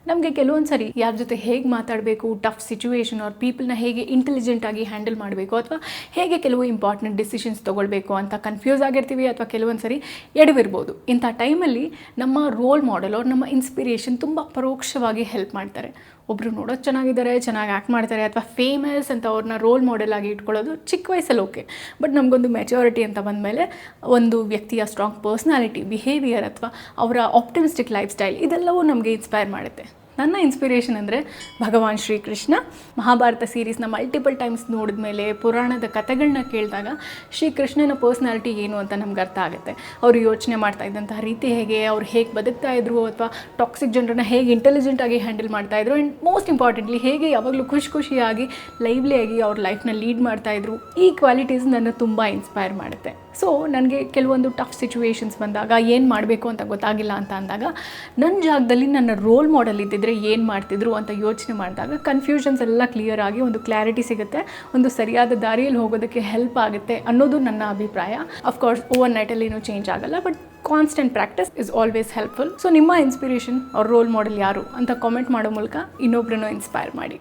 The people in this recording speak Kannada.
ನಮಗೆ ಕೆಲವೊಂದು ಸರಿ ಯಾರ ಜೊತೆ ಹೇಗೆ ಮಾತಾಡಬೇಕು, ಟಫ್ ಸಿಚುವೇಶನ್ ಅವ್ರ ಪೀಪಲ್ನ ಹೇಗೆ ಇಂಟೆಲಿಜೆಂಟಾಗಿ ಹ್ಯಾಂಡಲ್ ಮಾಡಬೇಕು ಅಥವಾ ಹೇಗೆ ಕೆಲವು ಇಂಪಾರ್ಟೆಂಟ್ ಡಿಸಿಷನ್ಸ್ ತೊಗೊಳ್ಬೇಕು ಅಂತ ಕನ್ಫ್ಯೂಸ್ ಆಗಿರ್ತೀವಿ ಅಥವಾ ಕೆಲವೊಂದು ಸರಿ ಎಡವಿರ್ಬೋದು. ಇಂಥ ಟೈಮಲ್ಲಿ ನಮ್ಮ ರೋಲ್ ಮಾಡೆಲ್ ಅವ್ರು ನಮ್ಮ ಇನ್ಸ್ಪಿರೇಷನ್ ತುಂಬ ಪರೋಕ್ಷವಾಗಿ ಹೆಲ್ಪ್ ಮಾಡ್ತಾರೆ. ಒಬ್ಬರು ನೋಡೋದು ಚೆನ್ನಾಗಿದ್ದಾರೆ, ಚೆನ್ನಾಗಿ ಆ್ಯಕ್ಟ್ ಮಾಡ್ತಾರೆ ಅಥವಾ ಫೇಮಸ್ ಅಂತ ಅವ್ರನ್ನ ರೋಲ್ ಮಾಡೆಲ್ ಆಗಿ ಇಟ್ಕೊಳ್ಳೋದು ಚಿಕ್ಕ ವಯಸ್ಸಲ್ಲಿ ಓಕೆ. ಬಟ್ ನಮಗೊಂದು ಮೆಚುರಿಟಿ ಅಂತ ಬಂದಮೇಲೆ ಒಂದು ವ್ಯಕ್ತಿಯ ಸ್ಟ್ರಾಂಗ್ ಪರ್ಸ್ನಾಲಿಟಿ, ಬಿಹೇವಿಯರ್ ಅಥವಾ ಅವರ ಆಪ್ಟಿಮಿಸ್ಟಿಕ್ ಲೈಫ್ ಸ್ಟೈಲ್ ಇದೆಲ್ಲವೂ ನಮಗೆ ಇನ್ಸ್ಪೈರ್ ಮಾಡುತ್ತೆ. ನನ್ನ ಇನ್ಸ್ಪಿರೇಷನ್ ಅಂದರೆ ಭಗವಾನ್ ಶ್ರೀಕೃಷ್ಣ. ಮಹಾಭಾರತ ಸೀರೀಸ್ನ ಮಲ್ಟಿಪಲ್ ಟೈಮ್ಸ್ ನೋಡಿದ ಮೇಲೆ, ಪುರಾಣದ ಕಥೆಗಳನ್ನ ಕೇಳಿದಾಗ ಶ್ರೀಕೃಷ್ಣನ ಪರ್ಸ್ನಾಲಿಟಿ ಏನು ಅಂತ ನಮ್ಗೆ ಅರ್ಥ ಆಗುತ್ತೆ. ಅವರು ಯೋಚನೆ ಮಾಡ್ತಾ ಇದ್ದಂತಹ ರೀತಿ ಹೇಗೆ, ಅವ್ರು ಹೇಗೆ ಬದುಕ್ತಾ ಇದ್ರು ಅಥವಾ ಟಾಕ್ಸಿಕ್ ಜನರನ್ನ ಹೇಗೆ ಇಂಟೆಲಿಜೆಂಟಾಗಿ ಹ್ಯಾಂಡಲ್ ಮಾಡ್ತಾಯಿದ್ರು, ಆ್ಯಂಡ್ ಮೋಸ್ಟ್ ಇಂಪಾರ್ಟೆಂಟ್ಲಿ ಹೇಗೆ ಯಾವಾಗಲೂ ಖುಷಿಯಾಗಿ ಲೈವ್ಲಿಯಾಗಿ ಅವ್ರ ಲೈಫ್ನ ಲೀಡ್ ಮಾಡ್ತಾಯಿದ್ರು. ಈ ಕ್ವಾಲಿಟೀಸ್ ನನ್ನ ತುಂಬ ಇನ್ಸ್ಪೈರ್ ಮಾಡುತ್ತೆ. ಸೊ ನನಗೆ ಕೆಲವೊಂದು ಟಫ್ ಸಿಚುವೇಶನ್ಸ್ ಬಂದಾಗ ಏನು ಮಾಡಬೇಕು ಅಂತ ಗೊತ್ತಾಗಿಲ್ಲ ಅಂತ ಅಂದಾಗ ನನ್ನ ಜಾಗದಲ್ಲಿ ನನ್ನ ರೋಲ್ ಮಾಡೆಲ್ ಇದ್ದಿದ್ರೆ ಏನು ಮಾಡ್ತಿದ್ರು ಅಂತ ಯೋಚನೆ ಮಾಡಿದಾಗ ಕನ್ಫ್ಯೂಷನ್ಸ್ ಎಲ್ಲ ಕ್ಲಿಯರ್ ಆಗಿ ಒಂದು ಕ್ಲಾರಿಟಿ ಸಿಗುತ್ತೆ, ಒಂದು ಸರಿಯಾದ ದಾರಿಯಲ್ಲಿ ಹೋಗೋದಕ್ಕೆ ಹೆಲ್ಪ್ ಆಗುತ್ತೆ ಅನ್ನೋದು ನನ್ನ ಅಭಿಪ್ರಾಯ. ಅಫ್ಕೋರ್ಸ್ ಓವರ್ ನೈಟಲ್ಲಿ ಏನೂ ಚೇಂಜ್ ಆಗಲ್ಲ, but constant practice is always helpful. So ನಿಮ್ಮ ಇನ್ಸ್ಪಿರೇಷನ್ ಅವ್ರ ರೋಲ್ ಮಾಡೆಲ್ ಯಾರು ಅಂತ ಕಾಮೆಂಟ್ ಮಾಡೋ ಮೂಲಕ ಇನ್ನೊಬ್ಬರನ್ನು ಇನ್ಸ್ಪೈರ್ ಮಾಡಿ.